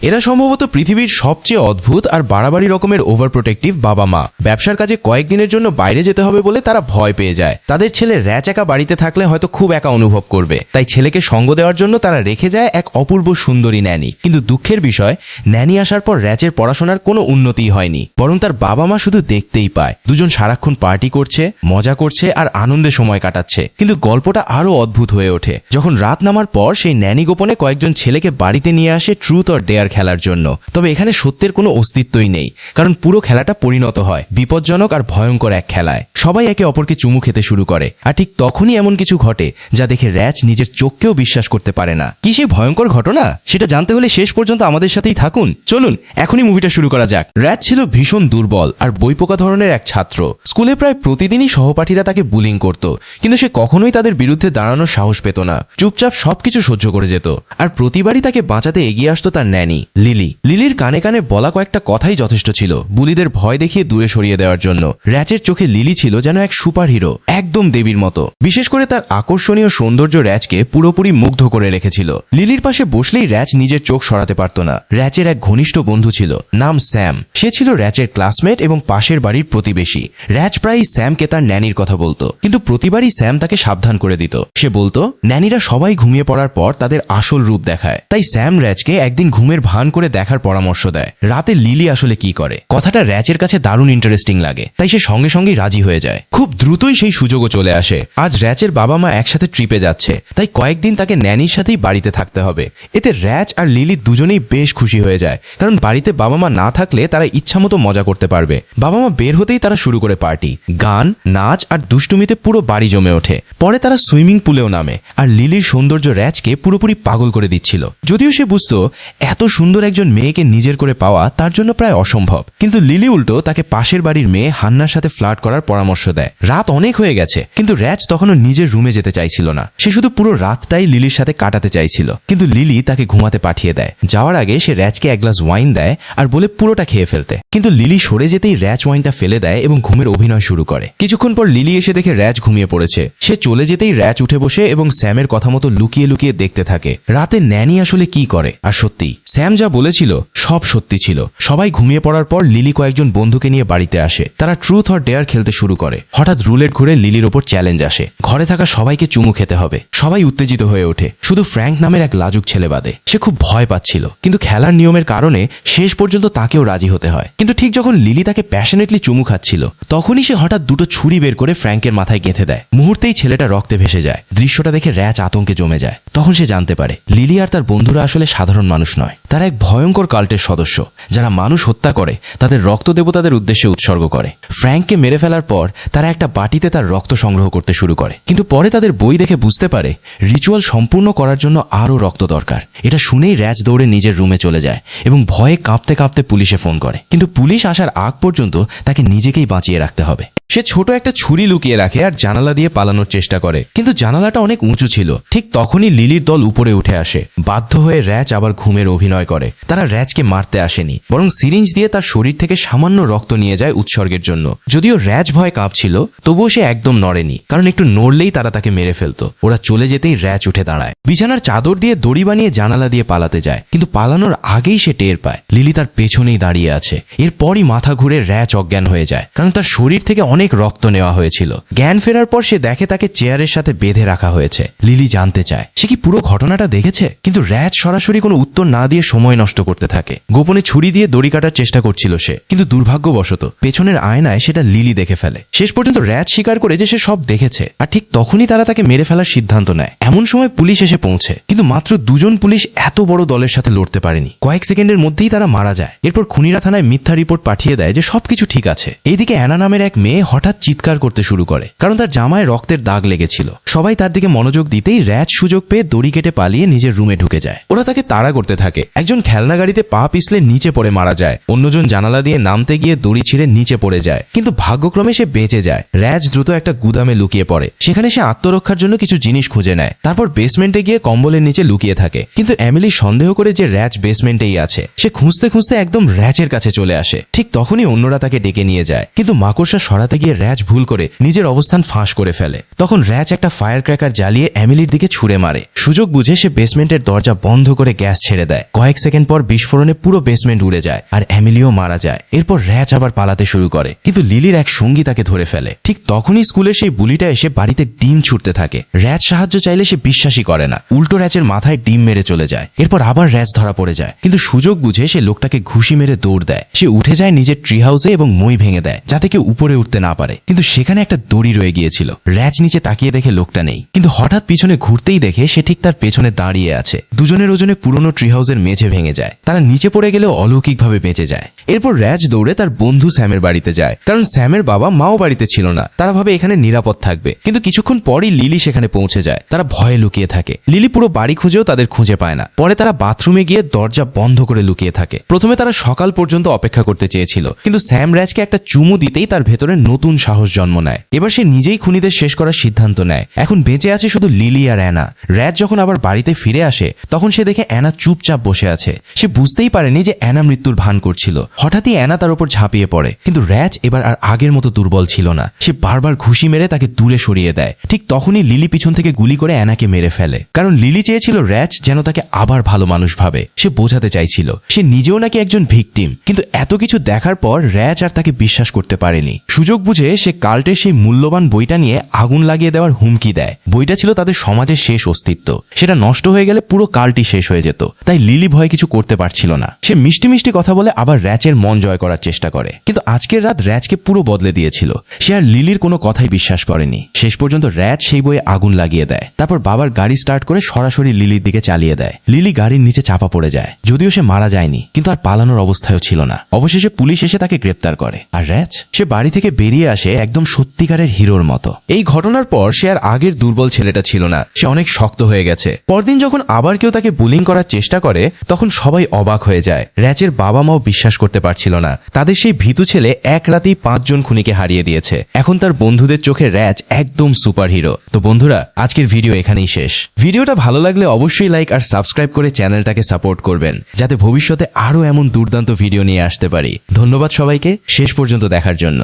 এরা সম্ভবত পৃথিবীর সবচেয়ে অদ্ভুত আর বাড়াবাড়ি রকমের ওভার প্রোটেক্টিভ বাবা মা। ব্যবসার কাজে কয়েকদিনের জন্য বাইরে যেতে হবে বলে তারা ভয় পেয়ে যায়। তাদের ছেলে র্যাচ একা বাড়িতে থাকলে হয়তো খুব একা অনুভব করবে, তাই ছেলেকে সঙ্গ দেওয়ার জন্য তারা রেখে যায় এক অপূর্ব সুন্দরী ন্যানি। কিন্তু দুঃখের বিষয়, ন্যানি আসার পর র্যাচের পড়াশোনার কোনো উন্নতি হয়নি, বরং তার বাবা মা শুধু দেখতেই পায়। দুজন সারাক্ষণ পার্টি করছে, মজা করছে আর আনন্দে সময় কাটাচ্ছে। কিন্তু গল্পটা আরো অদ্ভুত হয়ে ওঠে যখন রাত নামার পর সেই ন্যানি গোপনে কয়েকজন ছেলেকে বাড়িতে নিয়ে আসে ট্রুথ অর ডেয়ার খেলার জন্য। তবে এখানে সত্যের কোনো অস্তিত্বই নেই, কারণ পুরো খেলাটা পরিণত হয় বিপজ্জনক আর ভয়ঙ্কর এক খেলায়। সবাই একে অপরকে চুমু খেতে শুরু করে, আর ঠিক তখনই এমন কিছু ঘটে যা দেখে র্যাচ নিজের চোখকেও বিশ্বাস করতে পারে না। কি সেই ভয়ঙ্কর ঘটনা, সেটা জানতে হলে শেষ পর্যন্ত আমাদের সাথেই থাকুন। চলুন এখনই মুভিটা শুরু করা যাক। র্যাচ ছিল ভীষণ দুর্বল আর বইপোকা ধরনের এক ছাত্র। স্কুলে প্রায় প্রতিদিনই সহপাঠীরা তাকে বুলিং করত, কিন্তু সে কখনোই তাদের বিরুদ্ধে দাঁড়ানোর সাহস পেত না। চুপচাপ সবকিছু সহ্য করে যেত। আর প্রতিবারই তাকে বাঁচাতে এগিয়ে আসতো তার ন্যানি লিলি। লিলির কানে কানে বলা কয়েকটা কথাই যথেষ্ট ছিল বুলিদের ভয় দেখিয়ে দূরে সরিয়ে দেওয়ার জন্য। র্যাচের চোখে লিলি ছিল যেন এক সুপার হিরো, একদম দেবীর মতো। বিশেষ করে তার আকর্ষণীয় সৌন্দর্য র্যাচকে পুরোপুরি মুগ্ধ করে রেখেছিল। লিলির পাশে বসলেই র্যাচ নিজের চোখ সরাতে পারত না। র্যাচের এক ঘনিষ্ঠ বন্ধু ছিল, নাম স্যাম। সে ছিল র্যাচের ক্লাসমেট এবং পাশের বাড়ির প্রতিবেশী। র্যাচ প্রায়ই স্যামকে তার ন্যানির কথা বলতো, কিন্তু প্রতিবারই স্যাম তাকে সাবধান করে দিত। সে বলতো ন্যানিরা সবাই ঘুমিয়ে পড়ার পর তাদের আসল রূপ দেখায়। তাই স্যাম র্যাচকে একদিন ঘুমের ভান করে দেখার পরামর্শ দেয় রাতে লিলি আসলে কি করে। কথাটা র্যাচের কাছে দারুণ ইন্টারেস্টিং লাগে, তাই সে সঙ্গে সঙ্গেই রাজি হয়ে যায়। খুব দ্রুতই সেই সুযোগও চলে আসে। আজ র্যাচের বাবা মা একসাথে ট্রিপে যাচ্ছে, তাই কয়েকদিন তাকে ন্যানির সাথেই বাড়িতে থাকতে হবে। এতে র্যাচ আর লিলি দুজনেই বেশ খুশি হয়ে যায়, কারণ বাড়িতে বাবা মা না থাকলে তারা ইচ্ছামতো মজা করতে পারবে। বাবা মা বের হতেই তারা শুরু করে পার্টি, গান, নাচ আর দুষ্টুমিতে পুরো বাড়ি জমে ওঠে। পরে তারা সুইমিং পুলেও নামে, আর লিলির সৌন্দর্য র্যাচকে পুরোপুরি পাগল করে দিচ্ছিল। যদিও সে বুঝতো এত সুন্দর একজন মেয়েকে নিজের করে পাওয়া তার জন্য প্রায় অসম্ভব, কিন্তু লিলি উল্টো তাকে পাশের বাড়ির মেয়ে হান্নার সাথে ফ্লার্ট করার পরামর্শ দেয়। রাত অনেক হয়ে গেছে, কিন্তু র্যাচ তখনও নিজের রুমে যেতে চাইছিল না। সে শুধু পুরো রাতটাই লিলির সাথে কাটাতে চাইছিল, কিন্তু লিলি তাকে ঘুমাতে পাঠিয়ে দেয়। যাওয়ার আগে সে র্যাচকে এক গ্লাস ওয়াইন দেয় আর বলে পুরোটা খেয়ে ফেলতে, কিন্তু লিলি সরে যেতেই র্যাচ ওয়াইনটা ফেলে দেয় এবং ঘুমের অভিনয় শুরু করে। কিছুক্ষণ পর লিলি এসে দেখে র্যাচ ঘুমিয়ে পড়েছে। সে চলে যেতেই র্যাচ উঠে বসে এবং স্যামের কথা মতো লুকিয়ে লুকিয়ে দেখতে থাকে রাতে ন্যানি আসলে কি করে। আর সত্যি স্যাম যা বলেছিল সব সত্যি ছিল। সবাই ঘুমিয়ে পড়ার পর লিলি কয়েকজন বন্ধুকে নিয়ে বাড়িতে আসে। তারা ট্রুথ অর ডেয়ার খেলতে শুরু করে। হঠাৎ রুলেট ঘুরে লিলির ওপর চ্যালেঞ্জ আসে, ঘরে থাকা সবাইকে চুমু খেতে হবে। সবাই উত্তেজিত হয়ে ওঠে, শুধু ফ্র্যাঙ্ক নামের এক লাজুক ছেলে বাদে। সে খুব ভয় পাচ্ছিল, কিন্তু খেলার নিয়মের কারণে শেষ পর্যন্ত তাকেও রাজি হতে হয়। কিন্তু ঠিক যখন লিলি তাকে প্যাশনেটলি চুমু খাচ্ছিল, তখনই সে হঠাৎ দুটো ছুরি বের করে ফ্র্যাঙ্কের মাথায় গেঁথে দেয়। মুহূর্তেই ছেলেটা রক্তে ভেসে যায়। দৃশ্যটা দেখে র্যাচ আতঙ্কে জমে যায়। তখন সে জানতে পারে লিলি আর তার বন্ধুরা আসলে সাধারণ মানুষ নয়, তারা এক ভয়ঙ্কর কাল্টের সদস্য, যারা মানুষ হত্যা করে তাদের রক্ত দেবতাদের উদ্দেশ্যে উৎসর্গ করে। ফ্র্যাঙ্ককে মেরে ফেলার পর তারা একটা বাটিতে তার রক্ত সংগ্রহ করতে শুরু করে, কিন্তু পরে তাদের বই দেখে বুঝতে পারে রিচুয়াল সম্পূর্ণ করার জন্য আরও রক্ত দরকার। এটা শুনেই র্যাচ দৌড়ে নিজের রুমে চলে যায় এবং ভয়ে কাঁপতে কাঁপতে পুলিশে ফোন করে, কিন্তু পুলিশ আসার আগ পর্যন্ত তাকে নিজেকেই বাঁচিয়ে রাখতে হবে। সে ছোট একটা ছুরি লুকিয়ে রাখে আর জানালা দিয়ে পালানোর চেষ্টা করে, কিন্তু জানালাটা অনেক উঁচু ছিল। ঠিক তখনই লিলির দল উপরে উঠে আসে। বাধ্য হয়ে র্যাচ আবার ঘুমের অভিনয় করে। তারা র্যাচকে মারতে আসেনি, বরং সিরিঞ্জ দিয়ে তার শরীর থেকে সামান্য রক্ত নিয়ে যায় উৎসর্গের জন্য। যদিও র্যাচ ভয় কাঁপছিল, তবুও সে একদম নড়েনি, কারণ একটু নড়লেই তারা তাকে মেরে ফেলতো। ওরা চলে যেতেই র্যাচ উঠে দাঁড়ায়, বিছানার চাদর দিয়ে দড়ি বানিয়ে জানালা দিয়ে পালাতে যায়, কিন্তু পালানোর আগেই সে টের পায় লিলি তার পেছনেই দাঁড়িয়ে আছে। এরপরই মাথা ঘুরে র্যাচ অজ্ঞান হয়ে যায়, কারণ তার শরীর থেকে অনেক রক্ত নেওয়া হয়েছিল। জ্ঞান ফেরার পর সে দেখে তাকে চেয়ারের সাথে বেঁধে রাখা হয়েছে। লিলি জানতে চায় সে কি পুরো ঘটনাটা দেখেছে, কিন্তু র্যাচ সরাসরি কোনো উত্তর না দিয়ে সময় নষ্ট করতে থাকে। গোপনে ছুরি দিয়ে দড়ি কাটার চেষ্টা করছিল সে, কিন্তু দুর্ভাগ্যবশত পেছনের আয়নায় সেটা লিলি দেখে ফেলে। শেষ পর্যন্ত র্যাচ স্বীকার করে যে সে সব দেখেছে, আর ঠিক তখনই তারা তাকে মেরে ফেলার সিদ্ধান্ত নেয়। এমন সময় পুলিশ এসে পৌঁছে, কিন্তু মাত্র দুজন পুলিশ এত বড় দলের সাথে লড়তে পারেনি। কয়েক সেকেন্ডের মধ্যেই তারা মারা যায়। এরপর খুনিরা থানায় মিথ্যা রিপোর্ট পাঠিয়ে দেয় যে সবকিছু ঠিক আছে। এইদিকে অ্যানা নামের এক মেয়ে হঠাৎ চিৎকার করতে শুরু করে, কারণ তার জামায় রক্তের দাগ লেগেছিল। সবাই তার দিকে মনোযোগ দিতেই র্যাচ সুযোগ পেয়ে দড়ি কেটে পালিয়ে নিজের রুমে ঢুকে যায়। ওরা তাকে তাড়া করতে থাকে। একজন খেলনা গাড়িতে পা পিছলে নিচে পড়ে মারা যায়, অন্যজন জানালা দিয়ে নামতে গিয়ে দড়ি ছিঁড়ে নিচে পড়ে যায়, কিন্তু ভাগ্যক্রমে সে বেঁচে যায়। র্যাচ দ্রুত একটা গুদামে লুকিয়ে পড়ে। সেখানে সে আত্মরক্ষার জন্য কিছু জিনিস খুঁজে নেয়। তারপর বেসমেন্টে গিয়ে কম্বলের নিচে লুকিয়ে থাকে, কিন্তু এমিলি সন্দেহ করে যে র্যাচ বেসমেন্টেই আছে। সে খুঁজতে খুঁজতে একদম র্যাচের কাছে চলে আসে। ঠিক তখনই অন্যরা তাকে ডেকে নিয়ে যায়, কিন্তু মাকড়সা সরাতে গিয়ে র্যাচ ভুল করে নিজের অবস্থান ফাঁস করে ফেলে। তখন র্যাচ একটা ফায়ার ক্র্যাকার জ্বালিয়ে এমিলির দিকে ছুড়ে মারে। সুযোগ বুঝে সে বেসমেন্টের দরজা বন্ধ করে গ্যাস ছেড়ে দেয়। কয়েক সেকেন্ড পর বিস্ফোরণে পুরো বেসমেন্ট উড়ে যায় আর এমিলিও মারা যায়। এরপর র্যাচ আবার পালাতে শুরু করে, কিন্তু লিলির এক সঙ্গী তাকে ধরে ফেলে। ঠিক তখনই স্কুলের সেই বুলিটা এসে বাড়িতে ডিম ছুটতে থাকে। র্যাচ সাহায্য চাইলে সে বিশ্বাসই করে না, উল্টো র্যাচের মাথায় ডিম মেরে চলে যায়। এরপর আবার র্যাচ ধরা পড়ে যায়, কিন্তু সুযোগ বুঝে সে লোকটাকে ঘুষি মেরে দৌড় দেয়। সে উঠে যায় নিজের ট্রি হাউসে এবং মই ভেঙে দেয় যাতে কেউ উপরে উঠতে না পারে, কিন্তু সেখানে একটা দড়ি রয়ে গিয়েছিল। র্যাচ নিচে তাকিয়ে দেখে লোকটা নেই, কিন্তু হঠাৎ পিছনে ঘুরতেই দেখে সে ঠিক তার পেছনে দাঁড়িয়ে আছে। দুজনের ওজনে পুরনো ট্রি হাউসের মেঝে ভেঙে যায়। তারা নিচে পড়ে গেলেও অলৌকিকভাবে বেঁচে যায়। এরপর র্যাচ দৌড়ে তার বন্ধু স্যামের বাড়িতে যায়, কারণ স্যামের বাবা মাও বাড়িতে ছিল না। তারা ভাবে এখানে নিরাপদ থাকবে, কিন্তু কিছুক্ষণ পরই লিলি সেখানে পৌঁছে যায়। তারা ভয়ে লুকিয়ে থাকে। লিলি পুরো বাড়ি খুঁজেও তাদের খুঁজে পায় না। পরে তারা বাথরুমে গিয়ে দরজা বন্ধ করে লুকিয়ে থাকে। প্রথমে তারা সকাল পর্যন্ত অপেক্ষা করতে চেয়েছিল, কিন্তু স্যাম র্যাচকে একটা চুমু দিতেই তার ভেতরে নতুন সাহস জন্ম নেয়। এবার সে নিজেই খুনিদের শেষ করার সিদ্ধান্ত নেয়। এখন বেঁচে আছে শুধু লিলি আর অ্যানা। র্যাচ যখন আবার বাড়িতে ফিরে আসে তখন সে দেখে অ্যানা চুপচাপ বসে আছে। সে বুঝতেই পারেনি যে অ্যানা মৃত্যুর ভান করছিল। হঠাৎই অ্যানা তার উপর ঝাঁপিয়ে পড়ে, কিন্তু র্যাচ এবার আর আগের মতো দুর্বল ছিল না। সে বারবার ঘুষি মেরে তাকে দূরে সরিয়ে দেয়। ঠিক তখনই লিলি পিছন থেকে গুলি করে অ্যানাকে মেরে ফেলে, কারণ লিলি চেয়েছিল র্যাচ যেন তাকে আবার ভালো মানুষ ভাবে। সে বোঝাতে চাইছিল সে নিজেও নাকি একজন ভিকটিম। কিন্তু এত কিছু দেখার পর র্যাচ আর তাকে বিশ্বাস করতে পারেনি। সুযোগ বুঝে সে কাল্টের সেই মূল্যবান বইটা নিয়ে আগুন লাগিয়ে দেওয়ার হুমকি দেয়। বইটা ছিল তাদের সমাজের শেষ অস্তিত্ব। সেটা নষ্ট হয়ে গেলে পুরো কাল্টই শেষ হয়ে যেত। তাই লিলি ভয়ে কিছু করতে পারছিল না। সে মিষ্টি মিষ্টি কথা বলে আবার র্যাচের মন জয় করার চেষ্টা করে, কিন্তু আজকের রাত র্যাচকে পুরো বদলে দিয়েছিল। সে আর লিলির কোনো কথাই বিশ্বাস করেনি। শেষ পর্যন্ত র্যাচ সেই বইয়ে আগুন লাগিয়ে দেয়। তারপর বাবার গাড়ি স্টার্ট করে সরাসরি লিলির দিকে চালিয়ে দেয়। লিলি গাড়ির নিচে চাপা পড়ে যায়। যদিও সে মারা যায়নি, কিন্তু আর পালানোর অবস্থায়ও ছিল না। অবশেষে পুলিশ এসে তাকে গ্রেপ্তার করে। আর র্যাচ সে বাড়ি থেকে বেরিয়ে আসে একদম সত্যিকারের হিরোর মতো। এই ঘটনার পর সে আর আগের দুর্বল ছেলেটা ছিল না। সে অনেক শক্ত হয়ে গেছে। পরদিন যখন আবার কেউ তাকে বুলিং করার চেষ্টা করে তখন সবাই অবাক হয়ে যায়। র্যাচের বাবা মাও বিশ্বাস করতে পারছিল না। তাদের সেই ভীতু ছেলে এক রাতেই 5 জন খুনিকে হারিয়ে দিয়েছে। এখন তার বন্ধুদের চোখে র্যাচ একদম সুপার হিরো। তো বন্ধুরা, আজকের ভিডিও এখানেই শেষ। ভিডিওটা ভালো লাগলে অবশ্যই লাইক আর সাবস্ক্রাইব করে চ্যানেলটাকে সাপোর্ট করবেন, যাতে ভবিষ্যতে আরো এমন দুর্দান্ত ভিডিও নিয়ে আসতে পারি। ধন্যবাদ সবাইকে শেষ পর্যন্ত দেখার জন্য।